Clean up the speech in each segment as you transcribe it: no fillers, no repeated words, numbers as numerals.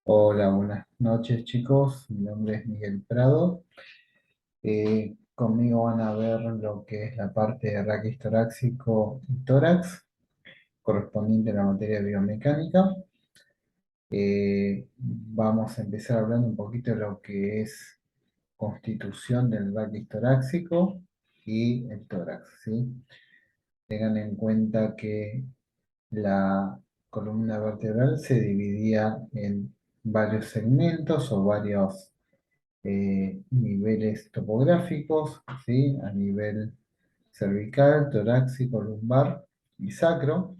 Hola, buenas noches chicos. Mi nombre es Miguel Prado. Conmigo van a ver lo que es la parte de raquis torácico y tórax, correspondiente a la materia de biomecánica. Vamos a empezar hablando un poquito de lo que es constitución del raquis torácico y el tórax, ¿sí? Tengan en cuenta que la columna vertebral se dividía en varios segmentos o varios niveles topográficos, ¿sí? A nivel cervical, torácico, lumbar y sacro,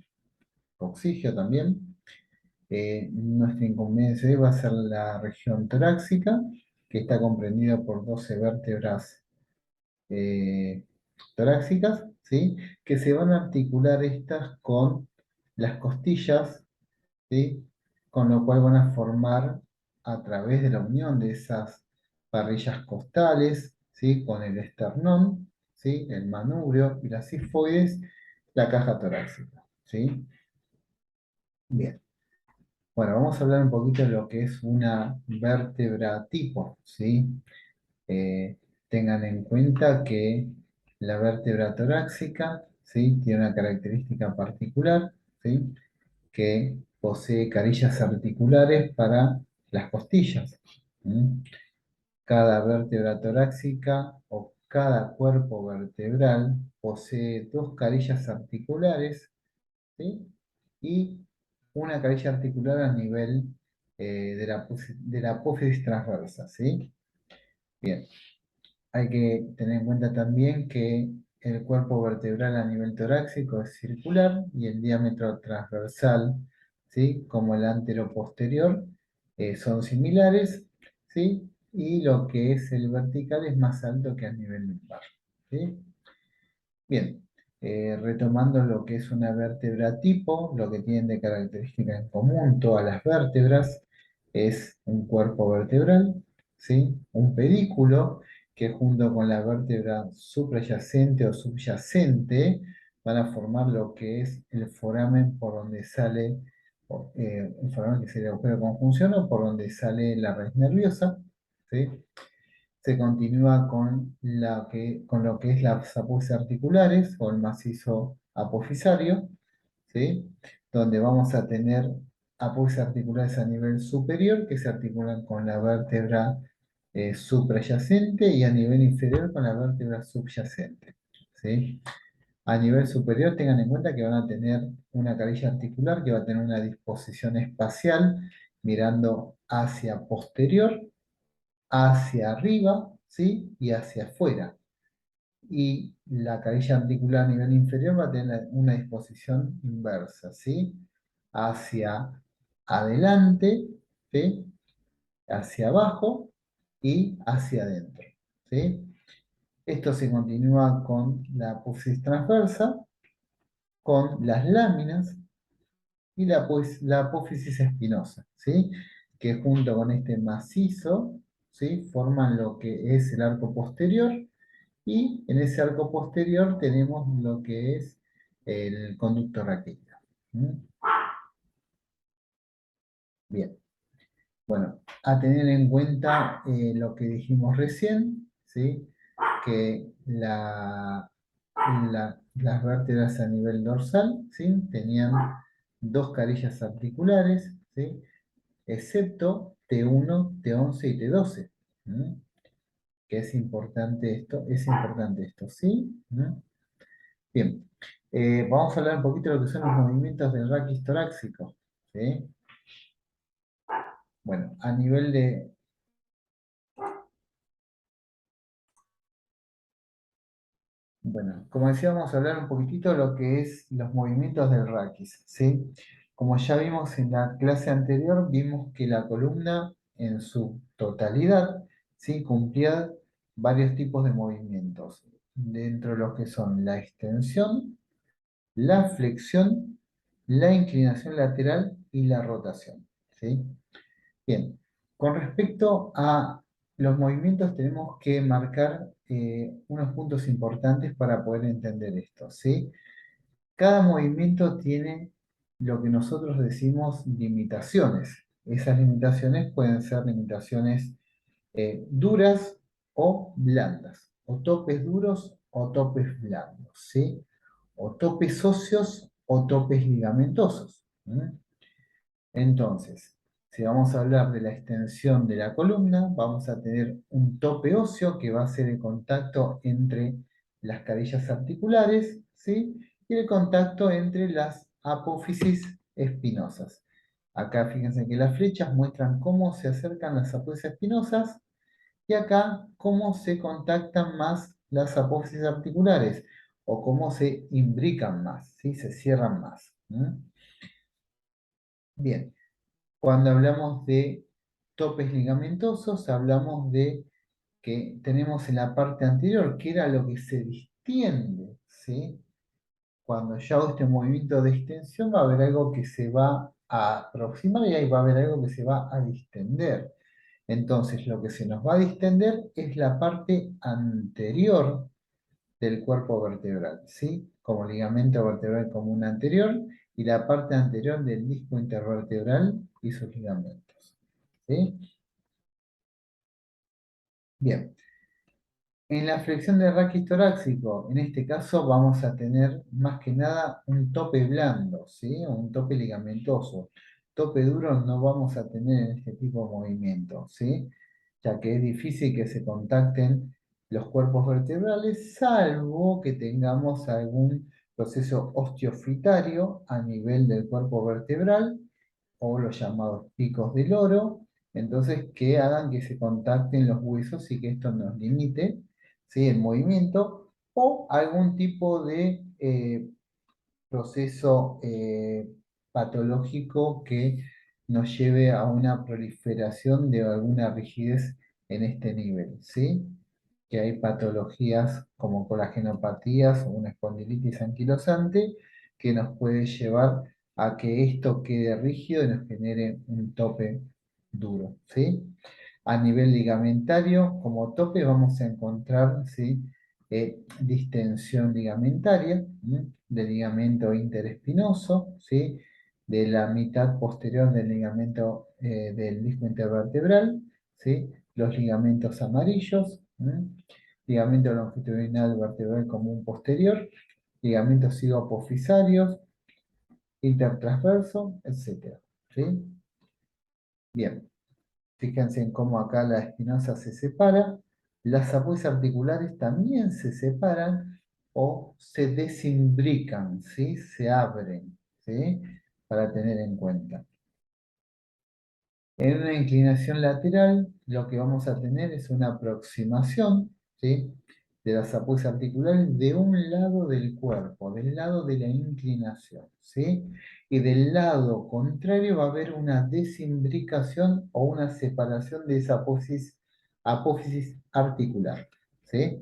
coxígeo también. Nuestra incumbencia hoy va a ser la región torácica, que está comprendida por 12 vértebras eh, torácicas, ¿sí? Que se van a articular estas con las costillas, ¿sí? Con lo cual van a formar a través de la unión de esas parrillas costales, ¿sí? Con el esternón, ¿sí? El manubrio y las cifoides, la caja torácica, ¿sí? Bien. Bueno, vamos a hablar un poquito de lo que es una vértebra tipo, ¿sí? Eh, Tengan en cuenta que la vértebra torácica, ¿sí? Tiene una característica particular, ¿sí? Que posee carillas articulares para las costillas. ¿Mm? Cada vértebra torácica o cada cuerpo vertebral posee dos carillas articulares, ¿sí? Y una carilla articular a nivel de la apófisis transversa, ¿sí? Bien. Hay que tener en cuenta también que el cuerpo vertebral a nivel torácico es circular y el diámetro transversal, ¿sí? Como el anteroposterior, son similares, ¿sí? Y lo que es el vertical es más alto que a nivel lumbar, ¿sí? Bien, retomando lo que es una vértebra tipo, lo que tienen de característica en común todas las vértebras es un cuerpo vertebral, ¿sí? Un pedículo que junto con la vértebra suprayacente o subyacente van a formar lo que es el foramen por donde sale, el foramen que sería el agujero de conjunción o por donde sale la raíz nerviosa, ¿sí? Se continúa con lo que es las apófisis articulares o el macizo apofisario, ¿sí? Donde vamos a tener apófisis articulares a nivel superior que se articulan con la vértebra suprayacente y a nivel inferior con la vértebra subyacente, ¿sí? A nivel superior tengan en cuenta que van a tener una carilla articular que va a tener una disposición espacial mirando hacia posterior, hacia arriba, ¿sí? Y hacia afuera. Y la carilla articular a nivel inferior va a tener una disposición inversa, ¿sí? Hacia adelante, ¿sí? Hacia abajo y hacia adentro, ¿sí? Esto se continúa con la apófisis transversa, con las láminas y la apófisis espinosa, ¿sí? Que junto con este macizo, ¿sí? Forman lo que es el arco posterior y en ese arco posterior tenemos lo que es el conducto raquídeo. ¿Mm? Bien, bueno, a tener en cuenta lo que dijimos recién, ¿sí? Que las vértebras a nivel dorsal, ¿sí? Tenían dos carillas articulares, ¿sí? Excepto T1, T11 y T12. ¿Mm? Que es importante esto, ¿sí? ¿Mm? Bien, vamos a hablar un poquito de lo que son los movimientos del raquis torácico, ¿sí? Bueno, a nivel de, bueno, como decía, vamos a hablar un poquitito de lo que es los movimientos del raquis, ¿sí? Como ya vimos en la clase anterior, vimos que la columna en su totalidad, ¿sí? Cumplía varios tipos de movimientos, dentro de los que son la extensión, la flexión, la inclinación lateral y la rotación, ¿sí? Bien, con respecto a los movimientos tenemos que marcar unos puntos importantes para poder entender esto, ¿sí? Cada movimiento tiene lo que nosotros decimos limitaciones, esas limitaciones pueden ser limitaciones duras o blandas, o topes duros o topes blandos, ¿sí? O topes óseos o topes ligamentosos. Entonces, si vamos a hablar de la extensión de la columna, vamos a tener un tope óseo que va a ser el contacto entre las carillas articulares, ¿sí? Y el contacto entre las apófisis espinosas. Acá fíjense que las flechas muestran cómo se acercan las apófisis espinosas y acá cómo se contactan más las apófisis articulares o cómo se imbrican más, ¿sí? Se cierran más. Bien. Cuando hablamos de topes ligamentosos, hablamos de que tenemos en la parte anterior, que era lo que se distiende, ¿sí? Cuando yo hago este movimiento de extensión, va a haber algo que se va a aproximar y ahí va a haber algo que se va a distender. Entonces, lo que se nos va a distender es la parte anterior del cuerpo vertebral, ¿sí? Como ligamento vertebral común anterior y la parte anterior del disco intervertebral y sus ligamentos, ¿sí? Bien, en la flexión del raquis torácico, en este caso vamos a tener más que nada un tope blando, ¿sí? O un tope ligamentoso. Tope duro no vamos a tener en este tipo de movimiento, ¿sí? Ya que es difícil que se contacten los cuerpos vertebrales, salvo que tengamos algún proceso osteofitario a nivel del cuerpo vertebral o los llamados picos del oro, entonces que hagan que se contacten los huesos y que esto nos limite, ¿sí? El movimiento, o algún tipo de proceso patológico que nos lleve a una proliferación de alguna rigidez en este nivel, ¿sí? Que hay patologías como colagenopatías o una espondilitis anquilosante que nos puede llevar a que esto quede rígido y nos genere un tope duro, ¿sí? A nivel ligamentario, como tope vamos a encontrar, ¿sí? Distensión ligamentaria, del ligamento interespinoso, ¿sí? De la mitad posterior del ligamento del disco intervertebral, ¿sí? Los ligamentos amarillos, ligamento longitudinal vertebral común posterior, ligamentos pseudoapofisarios, intertransverso, etc. ¿Sí? Bien. Fíjense en cómo acá la espinosa se separa. Las apófisis articulares también se separan o se desimbrican, ¿sí? Se abren, ¿sí? Para tener en cuenta. En una inclinación lateral, lo que vamos a tener es una aproximación, ¿sí? De las apófisis articulares de un lado del cuerpo, del lado de la inclinación, ¿sí? Y del lado contrario va a haber una desimbricación o una separación de esa apófisis articular, ¿sí?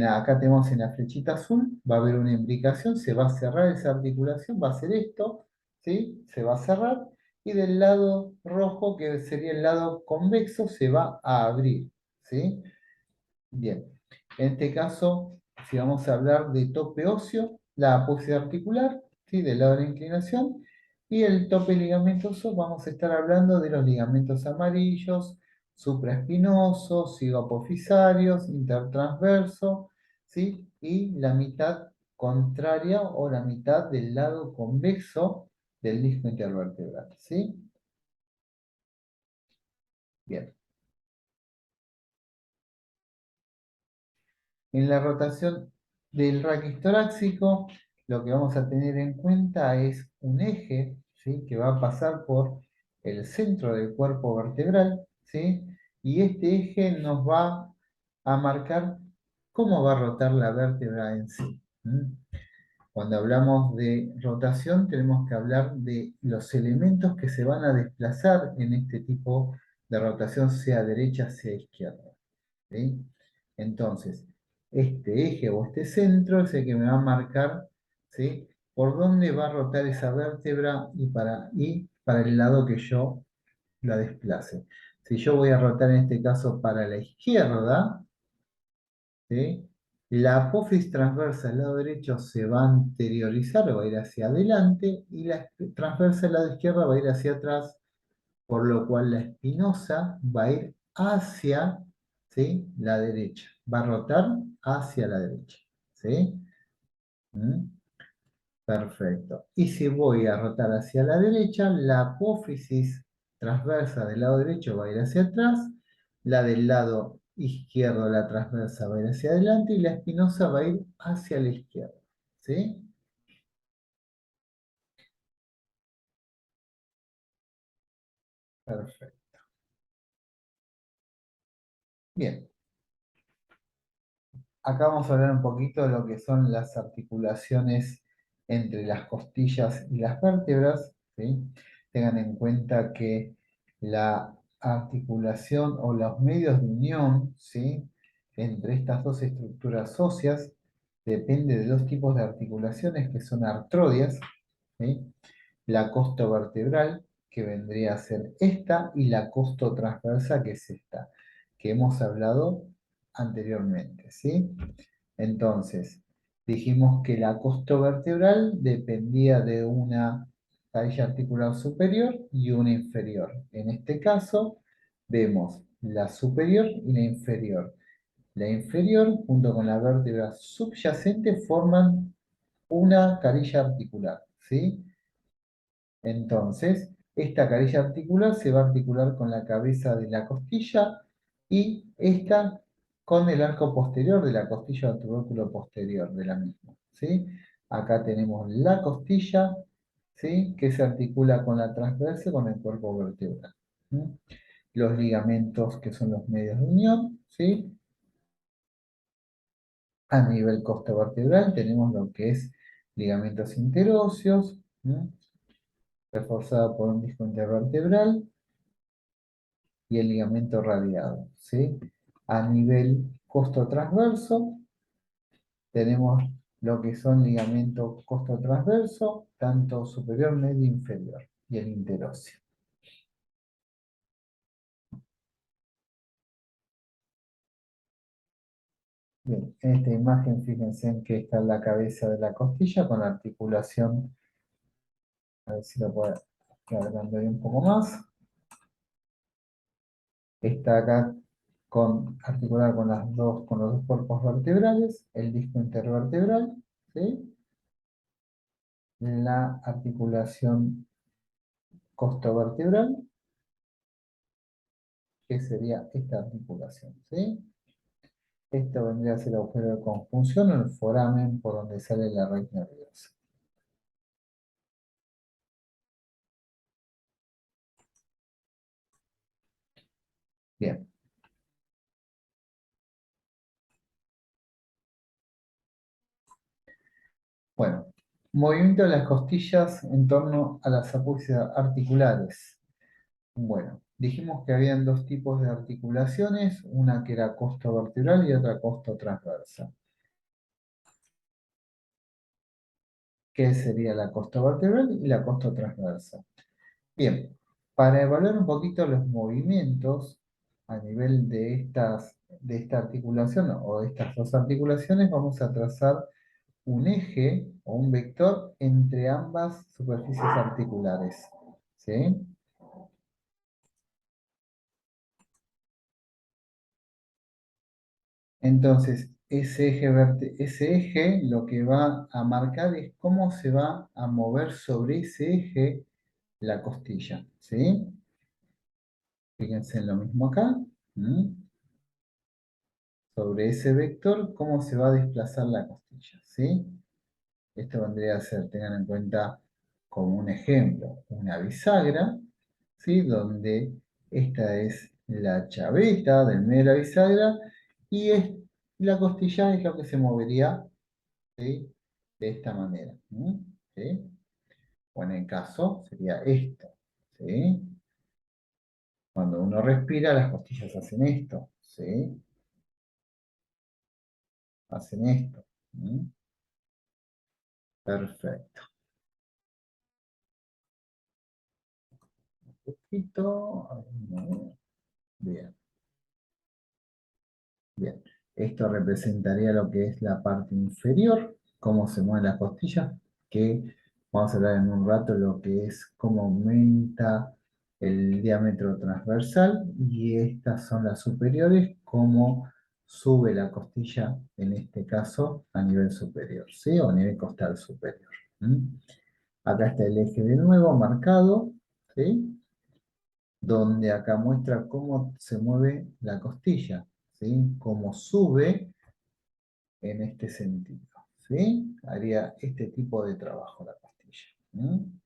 Acá tenemos en la flechita azul, va a haber una imbricación, se va a cerrar esa articulación, va a ser esto, ¿sí? Se va a cerrar, y del lado rojo, que sería el lado convexo, se va a abrir, ¿sí? Bien, en este caso, si vamos a hablar de tope óseo, la apófisis articular, ¿sí? Del lado de la inclinación, y el tope ligamentoso, vamos a estar hablando de los ligamentos amarillos, supraespinosos, zigapofisarios, intertransverso, ¿sí? Y la mitad contraria o la mitad del lado convexo del disco intervertebral, ¿sí? Bien. En la rotación del raquis torácico, lo que vamos a tener en cuenta es un eje, ¿sí? Que va a pasar por el centro del cuerpo vertebral, ¿sí? Y este eje nos va a marcar cómo va a rotar la vértebra en sí. Cuando hablamos de rotación, tenemos que hablar de los elementos que se van a desplazar en este tipo de rotación, sea derecha, sea izquierda. ¿Sí? Entonces, este eje o este centro es el que me va a marcar, ¿sí? Por dónde va a rotar esa vértebra y para el lado que yo la desplace. Si yo voy a rotar en este caso para la izquierda, ¿sí? La apófisis transversa del lado derecho se va a anteriorizar o va a ir hacia adelante y la transversa del lado izquierdo va a ir hacia atrás por lo cual la espinosa va a ir hacia, ¿sí?, la derecha, va a rotar hacia la derecha. ¿Sí? ¿Mm? Perfecto. Y si voy a rotar hacia la derecha, la apófisis transversa del lado derecho va a ir hacia atrás, la del lado izquierdo, la transversa, va a ir hacia adelante y la espinosa va a ir hacia la izquierda. ¿Sí? Perfecto. Bien, acá vamos a hablar un poquito de lo que son las articulaciones entre las costillas y las vértebras. ¿Sí? Tengan en cuenta que la articulación o los medios de unión, ¿sí?, entre estas dos estructuras óseas depende de dos tipos de articulaciones que son artrodias, ¿sí? La costovertebral, que vendría a ser esta, y la costotransversa, que es esta, que hemos hablado anteriormente, ¿sí? Entonces, dijimos que la costovertebral dependía de una cabeza articular superior y una inferior. En este caso, vemos la superior y la inferior. La inferior, junto con la vértebra subyacente, forman una carilla articular, ¿sí? Entonces, esta carilla articular se va a articular con la cabeza de la costilla y esta con el arco posterior de la costilla o tubérculo posterior de la misma, ¿sí? Acá tenemos la costilla, ¿sí?, que se articula con la transversa y con el cuerpo vertebral. ¿Sí? Los ligamentos, que son los medios de unión, ¿sí? A nivel costovertebral tenemos lo que es ligamentos interóseos, ¿sí?, reforzado por un disco intervertebral y el ligamento radiado, ¿sí? A nivel costotransverso tenemos lo que son ligamentos costotransverso, tanto superior, medio e inferior, y el interóseo. Bien, en esta imagen fíjense en que está la cabeza de la costilla con la articulación, a ver si lo puedo agrandar un poco más. Está acá articulada con los dos cuerpos vertebrales, el disco intervertebral, ¿sí?, la articulación costovertebral, que sería esta articulación, ¿sí? Esto vendría a ser el agujero de conjunción o el foramen por donde sale la raíz nerviosa. Bien, bueno, movimiento de las costillas en torno a las apófisis articulares. Bueno, dijimos que habían dos tipos de articulaciones, una que era costovertebral y otra costotransversa. ¿Qué sería la costovertebral y la costotransversa? Bien, para evaluar un poquito los movimientos a nivel de esta articulación o de estas dos articulaciones, vamos a trazar un eje o un vector entre ambas superficies articulares. ¿Sí? Entonces, ese eje lo que va a marcar es cómo se va a mover sobre ese eje la costilla. ¿Sí? Fíjense en lo mismo acá. ¿Mm? Sobre ese vector, cómo se va a desplazar la costilla. ¿Sí? Esto vendría a ser, tengan en cuenta como un ejemplo, una bisagra, ¿sí?, donde esta es la chaveta del medio de la bisagra y la costilla es lo que se movería, ¿sí?, de esta manera. ¿Sí? O en el caso sería esto. ¿Sí? Cuando uno respira, las costillas hacen esto. ¿Sí? Hacen esto. ¿Mm? Perfecto. Un poquito. Bien. Bien, esto representaría lo que es la parte inferior, cómo se mueven las costillas, que vamos a hablar en un rato lo que es cómo aumenta el diámetro transversal y estas son las superiores, como sube la costilla, en este caso, a nivel superior, ¿sí? O a nivel costal superior. ¿Mm? Acá está el eje de nuevo marcado, ¿sí? Donde acá muestra cómo se mueve la costilla, ¿sí? Cómo sube en este sentido, ¿sí? Haría este tipo de trabajo la costilla. ¿Mm?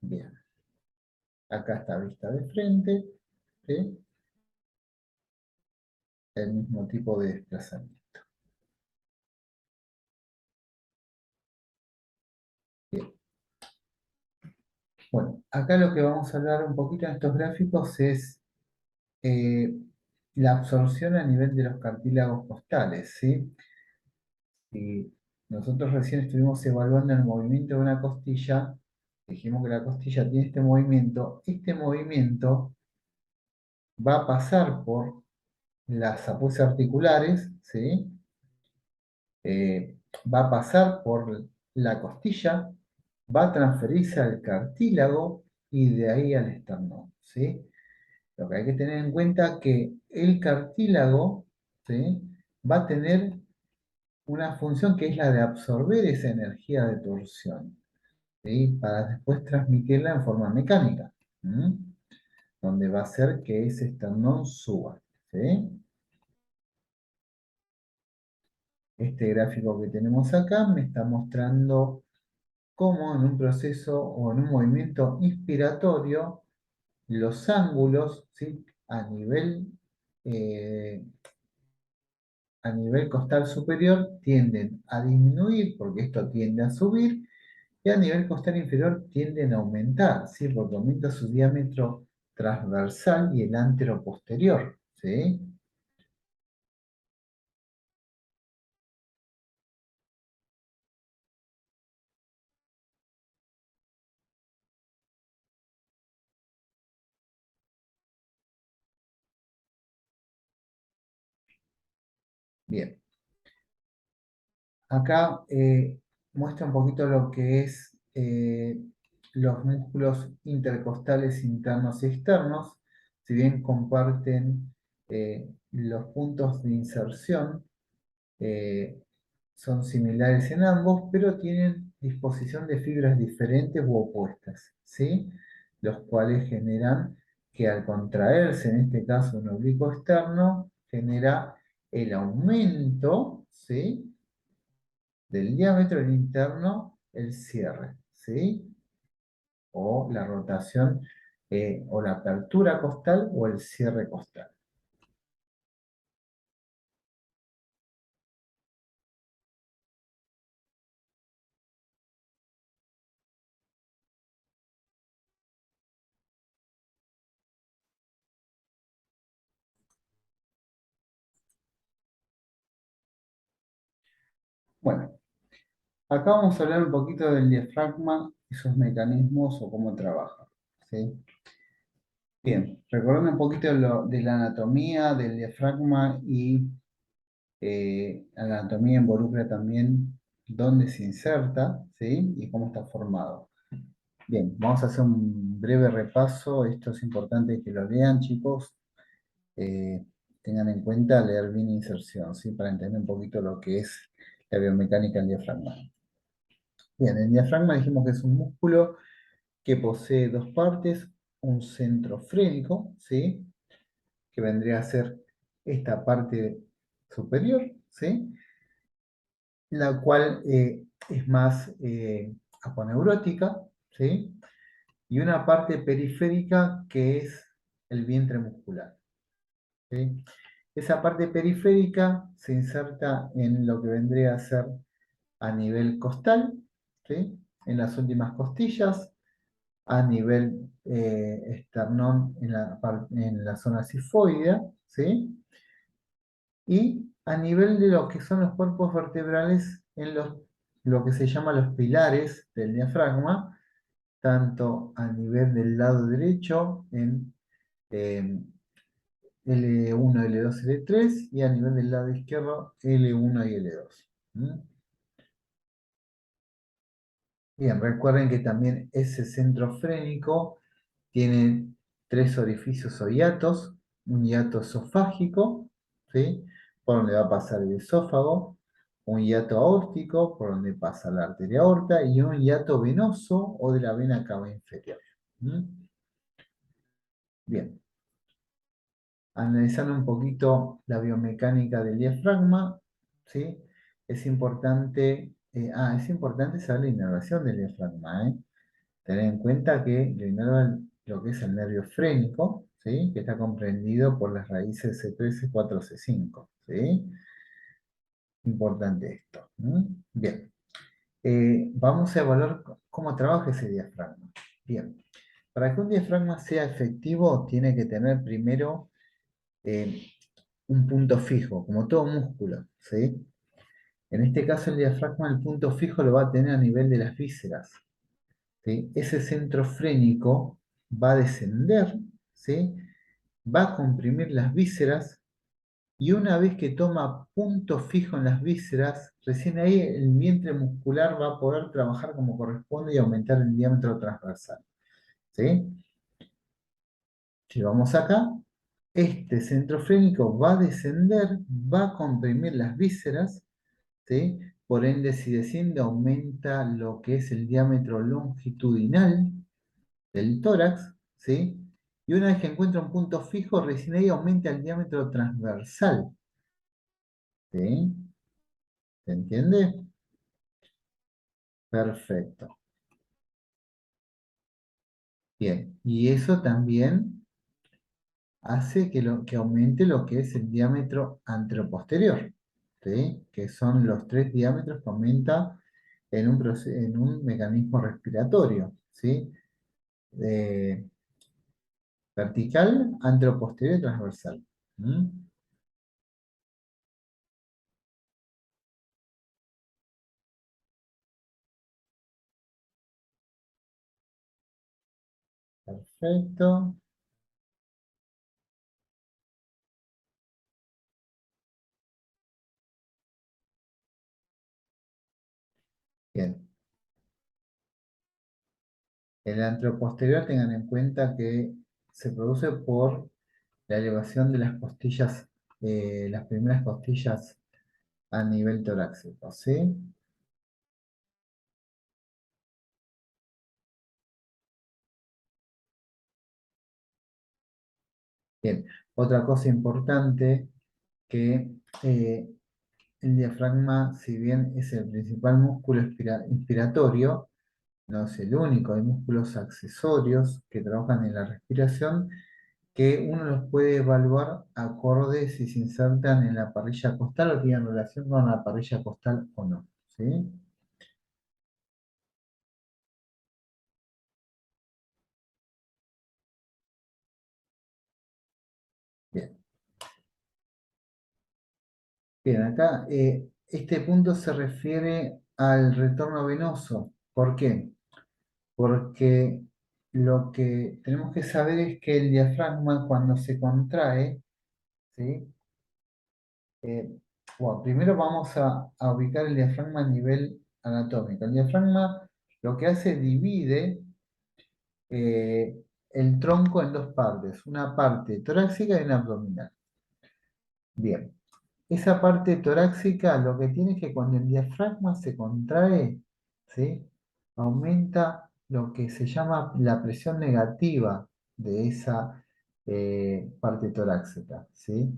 Bien, acá está vista de frente, ¿sí? El mismo tipo de desplazamiento. Bien. Bueno, acá lo que vamos a hablar un poquito en estos gráficos es eh, la absorción a nivel de los cartílagos costales, ¿sí? Y nosotros recién estuvimos evaluando el movimiento de una costilla, dijimos que la costilla tiene este movimiento va a pasar por las apoyas articulares, ¿sí? Va a pasar por la costilla, va a transferirse al cartílago y de ahí al esternón, ¿sí? Lo que hay que tener en cuenta es que el cartílago, ¿sí? Va a tener una función que es la de absorber esa energía de torsión, ¿sí? Para después transmitirla en forma mecánica, ¿m? Donde va a hacer que ese esternón suba, ¿sí? Este gráfico que tenemos acá me está mostrando cómo en un proceso o en un movimiento inspiratorio los ángulos, ¿sí? Eh, a nivel costal superior tienden a disminuir porque esto tiende a subir y a nivel costal inferior tienden a aumentar, ¿sí? Porque aumenta su diámetro transversal y el anteroposterior, ¿sí? Bien, acá muestra un poquito lo que es los músculos intercostales internos y externos, si bien comparten los puntos de inserción, eh, son similares en ambos, pero tienen disposición de fibras diferentes u opuestas, ¿sí? Los cuales generan que al contraerse, en este caso un oblicuo externo, genera el aumento, ¿sí? Del diámetro del interno, el cierre, ¿sí? O la rotación, o la apertura costal o el cierre costal. Bueno, acá vamos a hablar un poquito del diafragma y sus mecanismos o cómo trabaja, ¿sí? Bien, recordando un poquito de la anatomía del diafragma y la anatomía involucra también dónde se inserta, ¿sí? Y cómo está formado. Bien, vamos a hacer un breve repaso. Esto es importante que lo lean, chicos. Eh, Tengan en cuenta leer bien inserción, ¿sí? Para entender un poquito lo que es la biomecánica del diafragma. Bien, el diafragma dijimos que es un músculo que posee dos partes, un centro frénico, ¿sí? Que vendría a ser esta parte superior, ¿sí? La cual es más aponeurótica, ¿sí? Y una parte periférica que es el vientre muscular, ¿sí? Esa parte periférica se inserta en lo que vendría a ser a nivel costal, ¿sí? En las últimas costillas, a nivel esternón en la zona cifoidea, ¿sí? Y a nivel de lo que son los cuerpos vertebrales en lo que se llama los pilares del diafragma, tanto a nivel del lado derecho en eh, L1, L2, L3 y a nivel del lado izquierdo L1 y L2. ¿Mm? Bien, recuerden que también ese centro frénico tiene tres orificios o hiatos, un hiato esofágico, ¿sí? Por donde va a pasar el esófago, un hiato aórtico, por donde pasa la arteria aorta, y un hiato venoso o de la vena cava inferior. ¿Mm? Bien, analizando un poquito la biomecánica del diafragma, ¿sí? Es importante saber la inervación del diafragma, ¿eh? Tener en cuenta que lo inerva lo que es el nervio frénico, ¿sí? Que está comprendido por las raíces C3, C4, C5, ¿sí? Importante esto. Bien. Vamos a evaluar cómo trabaja ese diafragma. Bien. Para que un diafragma sea efectivo, tiene que tener primero eh, un punto fijo, como todo músculo, ¿sí? En este caso, el diafragma, el punto fijo lo va a tener a nivel de las vísceras, ¿sí? Ese centro frénico va a descender, ¿sí? Va a comprimir las vísceras y una vez que toma punto fijo en las vísceras, recién ahí el vientre muscular va a poder trabajar como corresponde y aumentar el diámetro transversal, ¿sí? Si vamos acá, este centro frénico va a descender, va a comprimir las vísceras, ¿sí? Por ende, si desciende, aumenta lo que es el diámetro longitudinal del tórax, ¿sí? Y una vez que encuentra un punto fijo, recién ahí aumenta el diámetro transversal, ¿sí? ¿Se entiende? Perfecto. Bien, y eso también hace que aumente lo que es el diámetro anteroposterior, ¿sí? Que son los tres diámetros que aumenta en un mecanismo respiratorio, ¿sí? Eh, Vertical, anteroposterior y transversal. ¿Mm? Perfecto. Bien. El anteroposterior, tengan en cuenta que se produce por la elevación de las costillas, las primeras costillas a nivel torácico, ¿sí? Bien, otra cosa importante que el diafragma, si bien es el principal músculo inspiratorio, no es el único, hay músculos accesorios que trabajan en la respiración que uno los puede evaluar acorde si se insertan en la parrilla costal o tienen relación con la parrilla costal o no, ¿sí? Bien, bien, acá este punto se refiere al retorno venoso. ¿Por qué? Porque lo que tenemos que saber es que el diafragma cuando se contrae, ¿sí? Eh, bueno, primero vamos a ubicar el diafragma a nivel anatómico. El diafragma lo que hace divide eh, el tronco en dos partes, una parte torácica y una abdominal. Bien, esa parte torácica lo que tiene es que cuando el diafragma se contrae, ¿sí? Aumenta lo que se llama la presión negativa de esa parte torácica, ¿sí?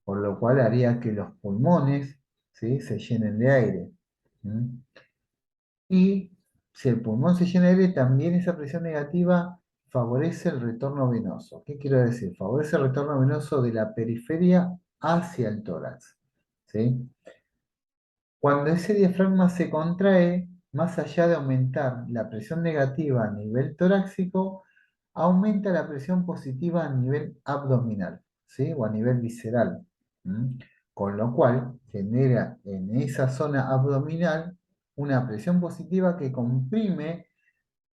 Por lo cual haría que los pulmones, ¿sí? Se llenen de aire. ¿Mm? Y si el pulmón se llena de aire, también esa presión negativa favorece el retorno venoso. ¿Qué quiero decir? Favorece el retorno venoso de la periferia hacia el tórax, ¿sí? Cuando ese diafragma se contrae, más allá de aumentar la presión negativa a nivel torácico, aumenta la presión positiva a nivel abdominal, ¿sí? O a nivel visceral. ¿M? Con lo cual genera en esa zona abdominal una presión positiva que comprime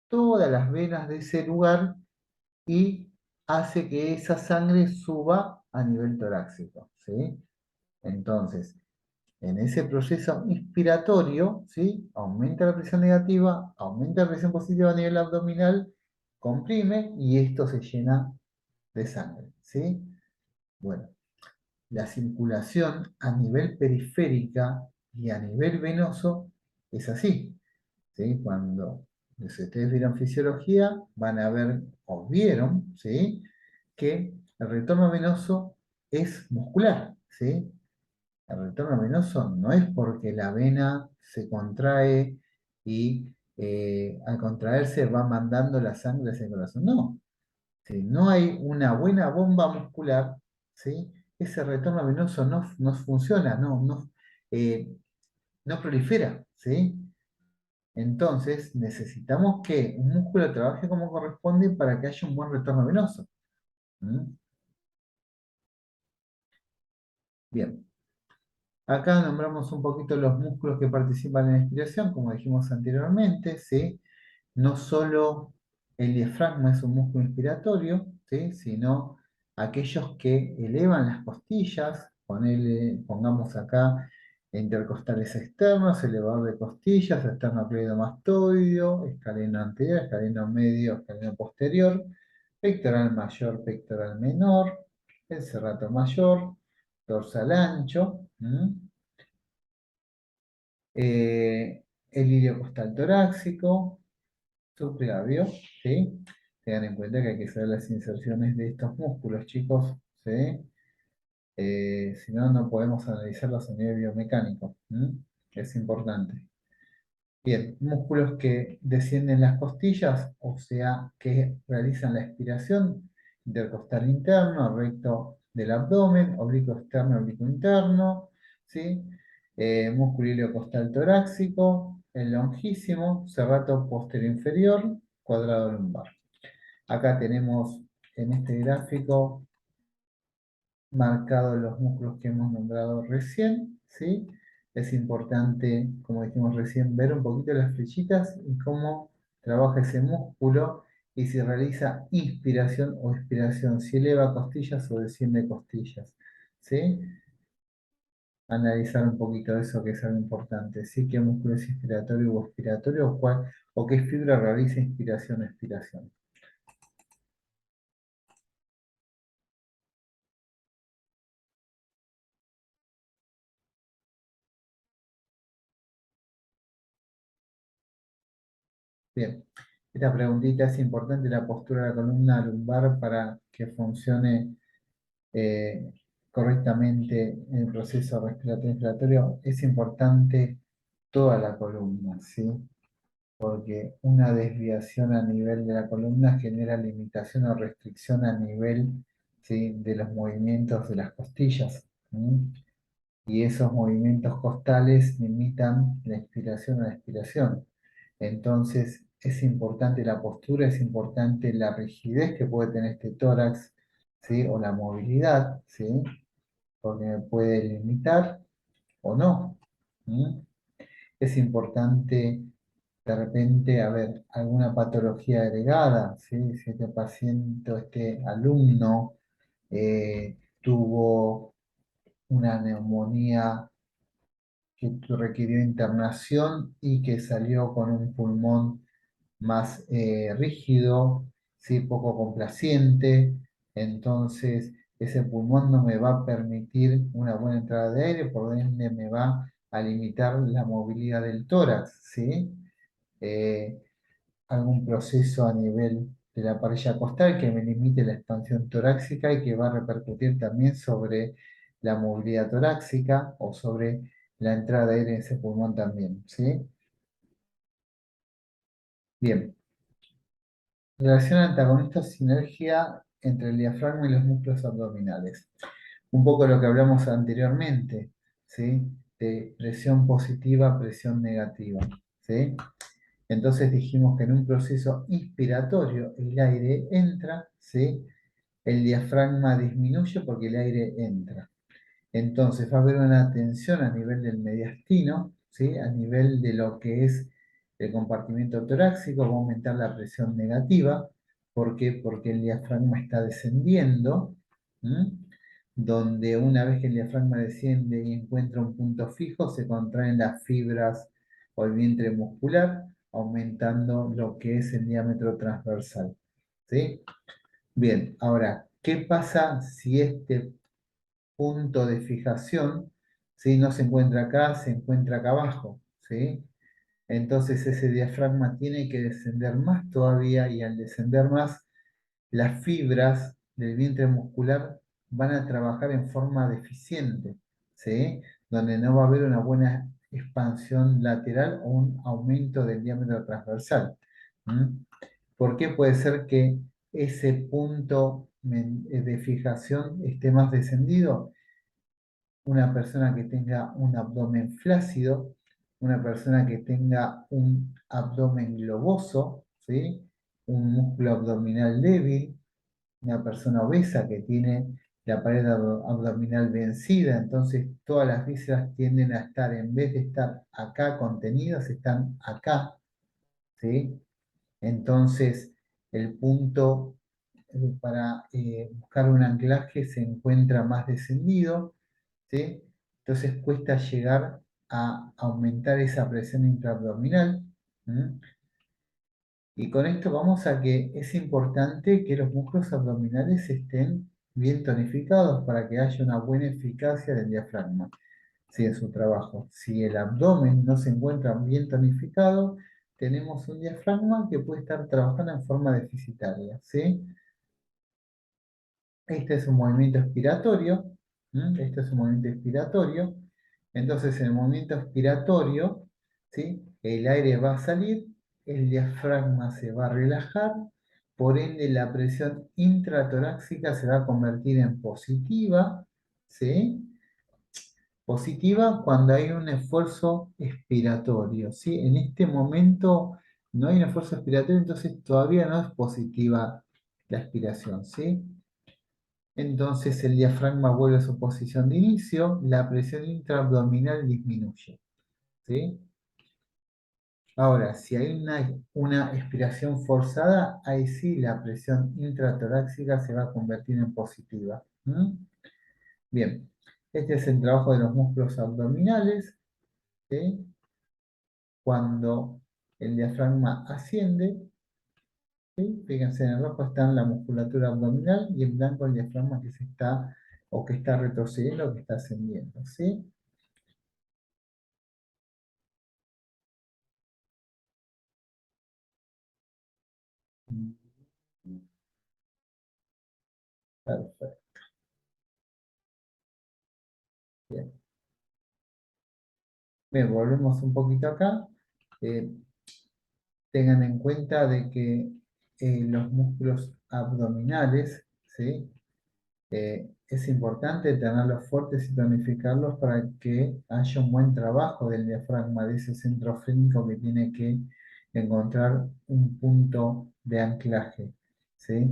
todas las venas de ese lugar y hace que esa sangre suba a nivel torácico, ¿sí? Entonces, En ese proceso inspiratorio, ¿sí? Aumenta la presión negativa, aumenta la presión positiva a nivel abdominal, comprime y esto se llena de sangre, ¿sí? Bueno, la circulación a nivel periférica y a nivel venoso es así, ¿sí? Cuando si ustedes vieron fisiología, van a ver, o vieron, ¿sí? Que el retorno venoso es muscular, ¿sí? El retorno venoso no es porque la vena se contrae y al contraerse va mandando la sangre hacia el corazón. No, si no hay una buena bomba muscular, ¿sí? Ese retorno venoso no funciona, eh, no prolifera, ¿sí? Entonces necesitamos que un músculo trabaje como corresponde para que haya un buen retorno venoso. ¿Mm? Bien, acá nombramos un poquito los músculos que participan en la inspiración, como dijimos anteriormente, ¿sí? No solo el diafragma es un músculo inspiratorio, ¿sí? Sino aquellos que elevan las costillas, pongamos acá intercostales externos, elevador de costillas, esternocleidomastoideo, escaleno anterior, escaleno medio, escaleno posterior, pectoral mayor, pectoral menor, el serrato mayor, dorsal ancho, el ilio costal torácico, subclavio, ¿sí? Tengan en cuenta que hay que saber las inserciones de estos músculos, chicos, ¿sí? Si no, no podemos analizarlos a nivel biomecánico, ¿m? Es importante. Bien, músculos que descienden las costillas, o sea, que realizan la expiración intercostal interno, recto del abdomen, oblicuo externo, oblicuo interno, ¿sí? Músculo iliocostal torácico, el longísimo, serrato posterior inferior, cuadrado lumbar. Acá tenemos en este gráfico marcados los músculos que hemos nombrado recién, ¿sí? Es importante, como dijimos recién, ver un poquito las flechitas y cómo trabaja ese músculo y si realiza inspiración o expiración, si eleva costillas o desciende costillas, ¿sí? Analizar un poquito eso que es algo importante, ¿sí? ¿Qué músculo es inspiratorio o expiratorio o qué fibra realiza inspiración o expiración? Bien, esta preguntita es importante, la postura de la columna lumbar para que funcione eh, correctamente en el proceso respiratorio. Es importante toda la columna, ¿sí? Porque una desviación a nivel de la columna genera limitación o restricción a nivel, ¿sí? De los movimientos de las costillas. ¿Mm? Y esos movimientos costales limitan la inspiración o la expiración. Entonces, es importante la postura, es importante la rigidez que puede tener este tórax, ¿sí? O la movilidad, ¿sí? Porque me puede limitar o no. ¿Mm? Es importante de repente, a ver, alguna patología agregada, ¿sí? Si este paciente o este alumno tuvo una neumonía que requirió internación y que salió con un pulmón más rígido, ¿sí? Poco complaciente, entonces ese pulmón no me va a permitir una buena entrada de aire, por ende me va a limitar la movilidad del tórax, ¿sí? Eh, Algún proceso a nivel de la parilla costal que me limite la expansión torácica y que va a repercutir también sobre la movilidad torácica o sobre la entrada de aire en ese pulmón también, ¿sí? Bien, relación antagonista sinergia entre el diafragma y los músculos abdominales. Un poco lo que hablamos anteriormente, ¿sí? De presión positiva, presión negativa, ¿sí? Entonces dijimos que en un proceso inspiratorio el aire entra, ¿sí? El diafragma disminuye porque el aire entra. Entonces va a haber una tensión a nivel del mediastino, ¿sí? A nivel de lo que es el compartimento torácico, va a aumentar la presión negativa. ¿Por qué? Porque el diafragma está descendiendo. ¿M? donde una vez que el diafragma desciende y encuentra un punto fijo, se contraen las fibras o el vientre muscular, aumentando lo que es el diámetro transversal. ¿Sí? Bien, ahora, ¿qué pasa si este punto de fijación, ¿sí? No se encuentra acá, se encuentra acá abajo? ¿Sí? Entonces ese diafragma tiene que descender más todavía y al descender más, las fibras del vientre muscular van a trabajar en forma deficiente, ¿sí? Donde no va a haber una buena expansión lateral o un aumento del diámetro transversal. ¿Mm? ¿Por qué puede ser que ese punto de fijación esté más descendido? Una persona que tenga un abdomen flácido, una persona que tenga un abdomen globoso, ¿sí? Un músculo abdominal débil, una persona obesa que tiene la pared abdominal vencida, entonces todas las vísceras tienden a estar, en vez de estar acá contenidas, están acá, ¿sí? Entonces el punto para buscar un anclaje se encuentra más descendido, ¿sí? Entonces cuesta llegar a aumentar esa presión intraabdominal. ¿Mm? Y con esto vamos a que es importante que los músculos abdominales estén bien tonificados para que haya una buena eficacia del diafragma, ¿sí? En su trabajo. Si el abdomen no se encuentra bien tonificado, tenemos un diafragma que puede estar trabajando en forma deficitaria, ¿sí? Este es un movimiento expiratorio. Este es un movimiento expiratorio. Entonces, en el movimiento expiratorio, ¿sí? El aire va a salir, el diafragma se va a relajar, por ende la presión intratorácica se va a convertir en positiva, ¿sí? Positiva cuando hay un esfuerzo expiratorio, ¿sí? En este momento no hay un esfuerzo expiratorio, entonces todavía no es positiva la expiración, ¿sí? Entonces el diafragma vuelve a su posición de inicio, la presión intraabdominal disminuye, ¿sí? Ahora, si hay una expiración forzada, ahí sí la presión intratorácica se va a convertir en positiva. Bien, este es el trabajo de los músculos abdominales, ¿sí? Cuando el diafragma asciende, ¿sí? Fíjense, en el rojo está la musculatura abdominal y en blanco el diafragma que se está o que está retrocediendo o que está ascendiendo, ¿sí? Perfecto. Bien. Bien, volvemos un poquito acá. Eh, Tengan en cuenta de que los músculos abdominales, ¿sí? Es importante tenerlos fuertes y tonificarlos para que haya un buen trabajo del diafragma, de ese centro frénico que tiene que encontrar un punto de anclaje, ¿sí?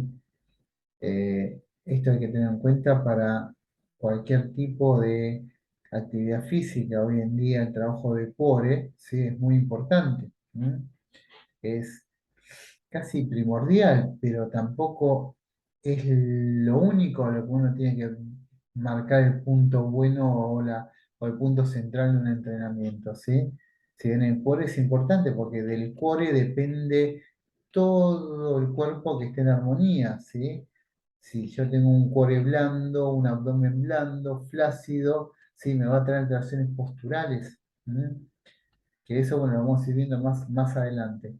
Esto hay que tener en cuenta para cualquier tipo de actividad física. Hoy en día el trabajo de core, ¿sí? Es muy importante. Es casi primordial, pero tampoco es lo único a lo que uno tiene que marcar el punto bueno o el punto central de un entrenamiento, ¿sí? Si bien el core es importante porque del core depende todo el cuerpo que esté en armonía, ¿sí? Si yo tengo un core blando, un abdomen blando, flácido, sí, me va a traer alteraciones posturales, que eso, bueno, lo vamos a ir viendo más adelante.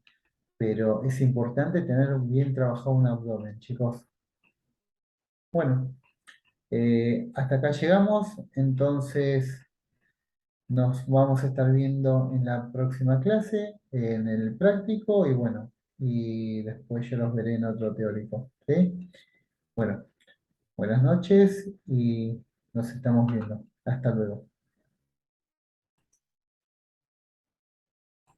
Pero es importante tener bien trabajado un abdomen, chicos. Bueno, hasta acá llegamos, entonces nos vamos a estar viendo en la próxima clase, en el práctico, y bueno, y después yo los veré en otro teórico, ¿sí? Bueno, buenas noches y nos estamos viendo. Hasta luego.